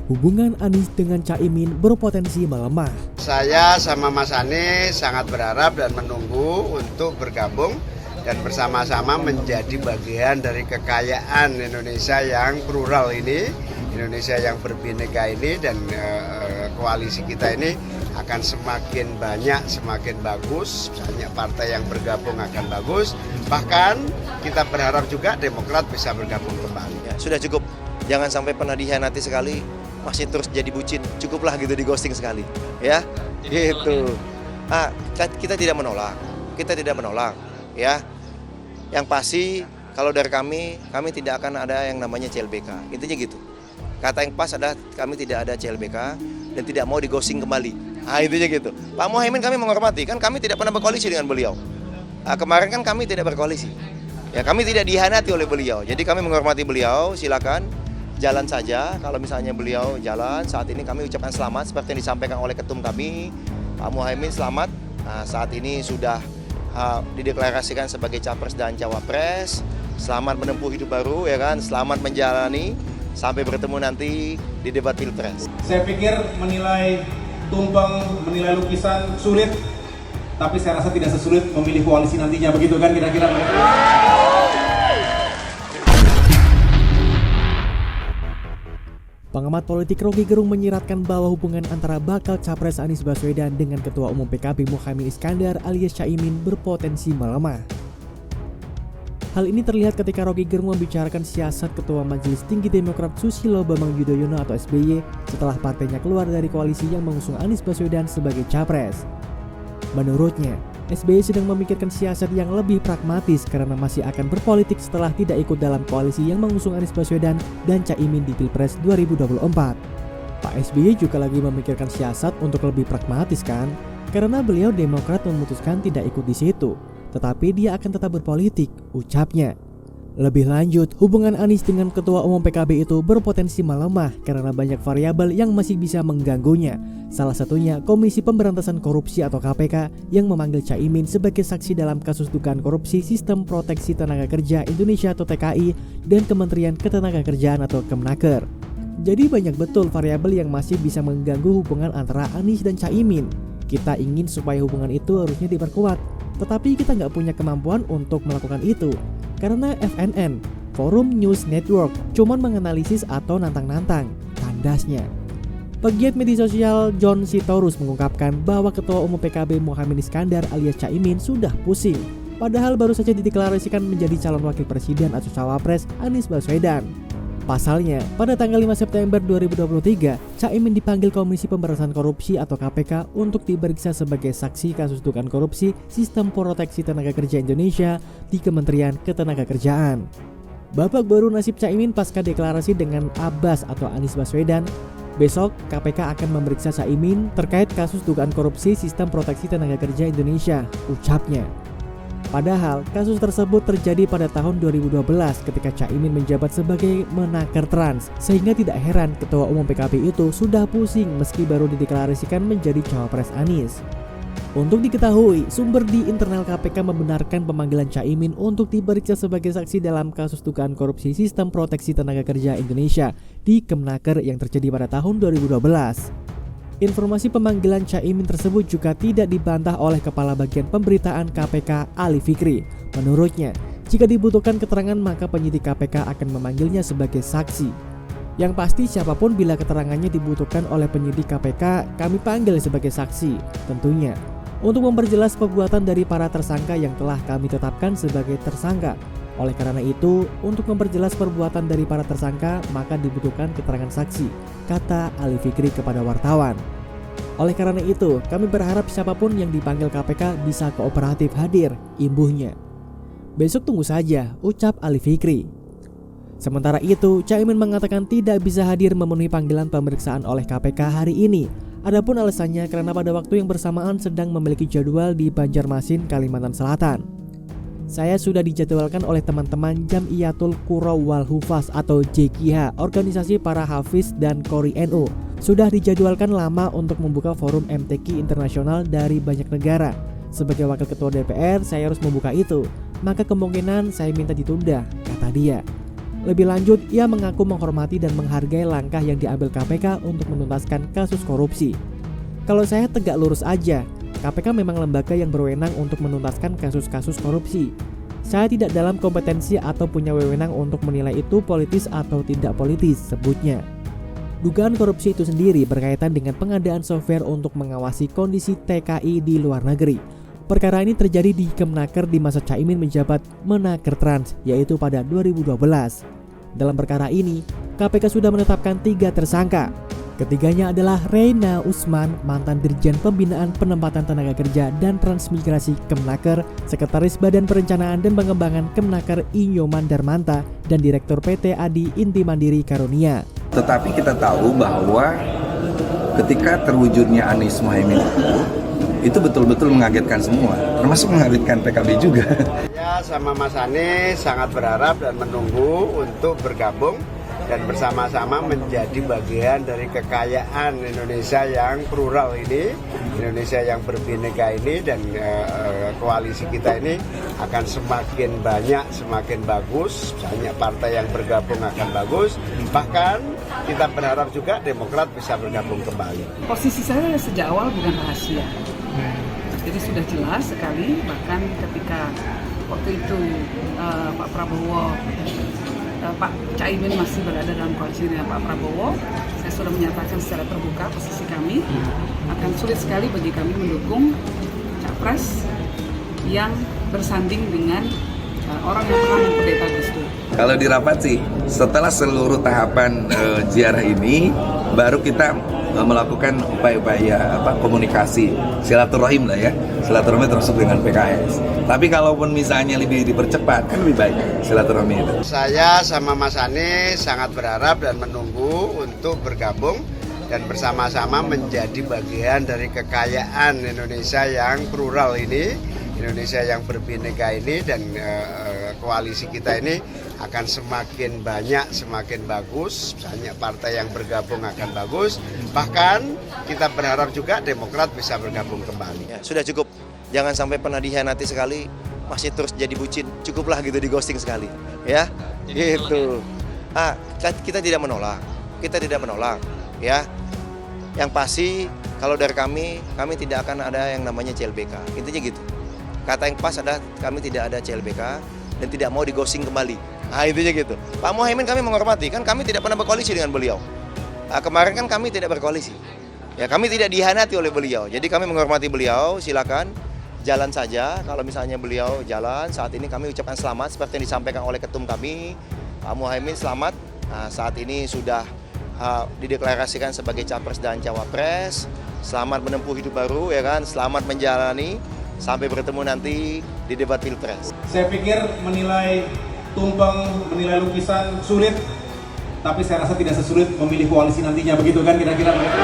hubungan Anies dengan Caimin berpotensi melemah. Saya sama Mas Anies sangat berharap dan menunggu untuk bergabung dan bersama-sama menjadi bagian dari kekayaan Indonesia yang plural ini, Indonesia yang berbineka ini, dan koalisi kita ini akan semakin banyak, semakin bagus, banyak partai yang bergabung akan bagus, bahkan kita berharap juga Demokrat bisa bergabung kembali. Ya, sudah cukup, jangan sampai pernah dikhianati sekali, masih terus jadi bucin, cukuplah gitu di ghosting sekali, ya, gitu. Kita tidak menolak, ya. Yang pasti kalau dari kami tidak akan ada yang namanya CLBK, intinya gitu. Kata yang pas adalah kami tidak ada CLBK dan tidak mau di ghosting kembali. Intinya gitu. Pak Muhaimin kami menghormati, kan kami tidak pernah berkoalisi dengan beliau. Kemarin kan kami tidak berkoalisi. Ya, kami tidak dihianati oleh beliau. Jadi kami menghormati beliau, silakan jalan saja. Kalau misalnya beliau jalan, saat ini kami ucapkan selamat seperti yang disampaikan oleh ketum kami, Pak Muhaimin, selamat. Saat ini sudah dideklarasikan sebagai capres dan cawapres. Selamat menempuh hidup baru, ya kan? Selamat menjalani sampai bertemu nanti di debat Pilpres. Saya pikir menilai tumpeng, menilai lukisan sulit, tapi saya rasa tidak sesulit memilih koalisi nantinya, begitu kan kira-kira? Pengamat politik Roky Gerung menyiratkan bahwa hubungan antara bakal capres Anies Baswedan dengan Ketua Umum PKB Muhaimin Iskandar alias Caimin berpotensi melemah. Hal ini terlihat ketika Roky Gerung membicarakan siasat Ketua Majelis Tinggi Demokrat Susilo Bambang Yudhoyono atau SBY setelah partainya keluar dari koalisi yang mengusung Anies Baswedan sebagai capres. Menurutnya, SBY sedang memikirkan siasat yang lebih pragmatis karena masih akan berpolitik setelah tidak ikut dalam koalisi yang mengusung Anies Baswedan dan Caimin di Pilpres 2024. Pak SBY juga lagi memikirkan siasat untuk lebih pragmatis kan, karena beliau Demokrat memutuskan tidak ikut di situ, tetapi dia akan tetap berpolitik, ucapnya. Lebih lanjut, hubungan Anies dengan Ketua Umum PKB itu berpotensi melemah karena banyak variabel yang masih bisa mengganggunya. Salah satunya Komisi Pemberantasan Korupsi atau KPK yang memanggil Caimin sebagai saksi dalam kasus dugaan korupsi Sistem Proteksi Tenaga Kerja Indonesia atau TKI dan Kementerian Ketenagakerjaan atau Kemnaker. Jadi banyak betul variabel yang masih bisa mengganggu hubungan antara Anies dan Caimin. Kita ingin supaya hubungan itu harusnya diperkuat, tetapi kita nggak punya kemampuan untuk melakukan itu. Karena FNN, Forum News Network, cuman menganalisis atau nantang-nantang, tandasnya. Pegiat media sosial John Sitorus mengungkapkan bahwa Ketua Umum PKB Muhaimin Iskandar alias Caimin sudah pusing. Padahal baru saja dideklarasikan menjadi calon wakil presiden atau cawapres Anies Baswedan. Pasalnya, pada tanggal 5 September 2023, Caimin dipanggil Komisi Pemberantasan Korupsi atau KPK untuk diperiksa sebagai saksi kasus dugaan korupsi Sistem Proteksi Tenaga Kerja Indonesia di Kementerian Ketenagakerjaan. Babak baru nasib Caimin pasca deklarasi dengan Abbas atau Anies Baswedan. Besok, KPK akan memeriksa Caimin terkait kasus dugaan korupsi Sistem Proteksi Tenaga Kerja Indonesia, ucapnya. Padahal kasus tersebut terjadi pada tahun 2012 ketika Caimin menjabat sebagai Menaker Trans, sehingga tidak heran Ketua Umum PKB itu sudah pusing meski baru dideklarasikan menjadi cawapres Anies. Untuk diketahui, sumber di internal KPK membenarkan pemanggilan Caimin untuk diperiksa sebagai saksi dalam kasus dugaan korupsi Sistem Proteksi Tenaga Kerja Indonesia di Kemnaker yang terjadi pada tahun 2012. Informasi pemanggilan Caimin tersebut juga tidak dibantah oleh Kepala Bagian Pemberitaan KPK Ali Fikri. Menurutnya, jika dibutuhkan keterangan maka penyidik KPK akan memanggilnya sebagai saksi. Yang pasti siapapun bila keterangannya dibutuhkan oleh penyidik KPK, kami panggil sebagai saksi, tentunya. Untuk memperjelas perbuatan dari para tersangka yang telah kami tetapkan sebagai tersangka. Oleh karena itu, untuk memperjelas perbuatan dari para tersangka, maka dibutuhkan keterangan saksi, kata Ali Fikri kepada wartawan. Oleh karena itu, kami berharap siapapun yang dipanggil KPK bisa kooperatif hadir, imbuhnya. Besok tunggu saja, ucap Ali Fikri. Sementara itu, Caimin mengatakan tidak bisa hadir memenuhi panggilan pemeriksaan oleh KPK hari ini. Adapun alasannya karena pada waktu yang bersamaan sedang memiliki jadwal di Banjarmasin, Kalimantan Selatan. Saya sudah dijadwalkan oleh teman-teman Jamiyatul Qurra wal Hufaz atau JQH, organisasi para hafiz dan qori NU. Sudah dijadwalkan lama untuk membuka forum MTQ internasional dari banyak negara. Sebagai wakil ketua DPR, saya harus membuka itu. Maka kemungkinan saya minta ditunda, kata dia. Lebih lanjut, ia mengaku menghormati dan menghargai langkah yang diambil KPK untuk menuntaskan kasus korupsi. Kalau saya tegak lurus aja, KPK memang lembaga yang berwenang untuk menuntaskan kasus-kasus korupsi. Saya tidak dalam kompetensi atau punya wewenang untuk menilai itu politis atau tidak politis, sebutnya. Dugaan korupsi itu sendiri berkaitan dengan pengadaan software untuk mengawasi kondisi TKI di luar negeri. Perkara ini terjadi di Kemenaker di masa Caimin menjabat Menaker Trans, yaitu pada 2012. Dalam perkara ini, KPK sudah menetapkan 3 tersangka. Ketiganya adalah Reina Usman, mantan Dirjen Pembinaan Penempatan Tenaga Kerja dan Transmigrasi Kemenaker, Sekretaris Badan Perencanaan dan Pengembangan Kemenaker Inyoman Darmanta, dan Direktur PT Adi Inti Mandiri Karunia. Tetapi kita tahu bahwa ketika terwujudnya Anies Mohaimin itu betul-betul mengagetkan semua, termasuk mengagetkan PKB juga. Ya, sama Mas Anies sangat berharap dan menunggu untuk bergabung dan bersama-sama menjadi bagian dari kekayaan Indonesia yang plural ini, Indonesia yang berbineka ini, dan koalisi kita ini akan semakin banyak, semakin bagus, banyak partai yang bergabung akan bagus, bahkan kita berharap juga Demokrat bisa bergabung kembali. Posisi saya sejak awal bukan rahasia, jadi sudah jelas sekali, bahkan ketika waktu itu Pak Prabowo, Pak Caimin masih berada dalam koalisi dengan Pak Prabowo, saya sudah menyatakan secara terbuka posisi kami akan sulit sekali bagi kami mendukung capres yang bersanding dengan orang yang pernah mengkudeta Gus Dur. Kalau di rapat sih, setelah seluruh tahapan ziarah ini, baru kita melakukan upaya-upaya komunikasi, silaturahim lah ya, silaturahmi termasuk dengan PKS. Tapi kalaupun misalnya lebih dipercepat, kan lebih baik silaturahmi itu. Saya sama Mas Anies sangat berharap dan menunggu untuk bergabung dan bersama-sama menjadi bagian dari kekayaan Indonesia yang plural ini, Indonesia yang berbineka ini, dan koalisi kita ini akan semakin banyak, semakin bagus, banyak partai yang bergabung akan bagus, bahkan kita berharap juga Demokrat bisa bergabung kembali. Ya, sudah cukup, jangan sampai pernah dikhianati sekali, masih terus jadi bucin, cukuplah gitu di ghosting sekali, ya, gitu. Kita tidak menolak, ya. Yang pasti kalau dari kami tidak akan ada yang namanya CLBK, intinya gitu. Kata yang pas adalah kami tidak ada CLBK dan tidak mau di-ghosting kembali. Intinya gitu. Pak Mohaimin kami menghormati, kan kami tidak pernah berkoalisi dengan beliau. Kemarin kan kami tidak berkoalisi. Ya, kami tidak dihianati oleh beliau. Jadi kami menghormati beliau, silakan jalan saja. Kalau misalnya beliau jalan, saat ini kami ucapkan selamat seperti yang disampaikan oleh ketum kami, Pak Mohaimin, selamat. Saat ini sudah dideklarasikan sebagai capres dan cawapres. Selamat menempuh hidup baru, ya kan? Selamat menjalani. Sampai bertemu nanti di debat Pilpres. Saya pikir menilai tumpeng, menilai lukisan sulit, tapi saya rasa tidak sesulit memilih koalisi nantinya, begitu kan kira-kira begitu.